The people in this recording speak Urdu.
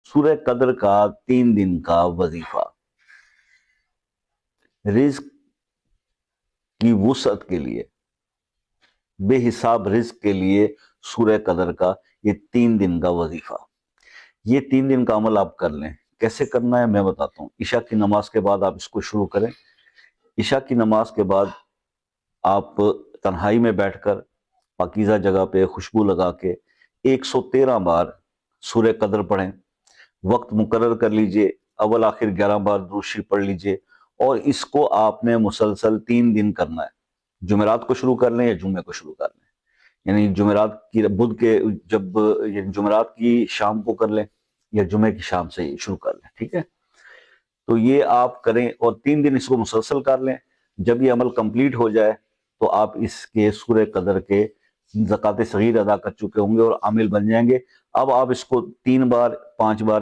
سورہ قدر کا 3 دن کا وظیفہ، رزق کی وسعت کے لیے، بے حساب رزق کے لیے سورہ قدر کا یہ 3 دن کا وظیفہ، یہ 3 دن کا عمل آپ کر لیں۔ کیسے کرنا ہے میں بتاتا ہوں۔ عشاء کی نماز کے بعد آپ اس کو شروع کریں۔ عشاء کی نماز کے بعد آپ تنہائی میں بیٹھ کر پاکیزہ جگہ پہ خوشبو لگا کے 113 بار سورہ قدر پڑھیں۔ وقت مقرر کر لیجئے، اول آخر 11 بار درود شریف پڑھ لیجئے، اور اس کو آپ نے مسلسل 3 دن کرنا ہے۔ جمعرات کو شروع کر لیں یا جمعے کو شروع کر لیں، یعنی جمعرات کی بدھ کے جب یعنی جمعرات کی شام کو کر لیں یا جمعے کی شام سے شروع کر لیں، ٹھیک ہے؟ تو یہ آپ کریں اور 3 دن اس کو مسلسل کر لیں۔ جب یہ عمل کمپلیٹ ہو جائے تو آپ اس کے سورہ قدر کے زکوٰۃ صغیر ادا کر چکے ہوں گے اور عامل بن جائیں گے۔ اب آپ اس کو 3 بار 5 بار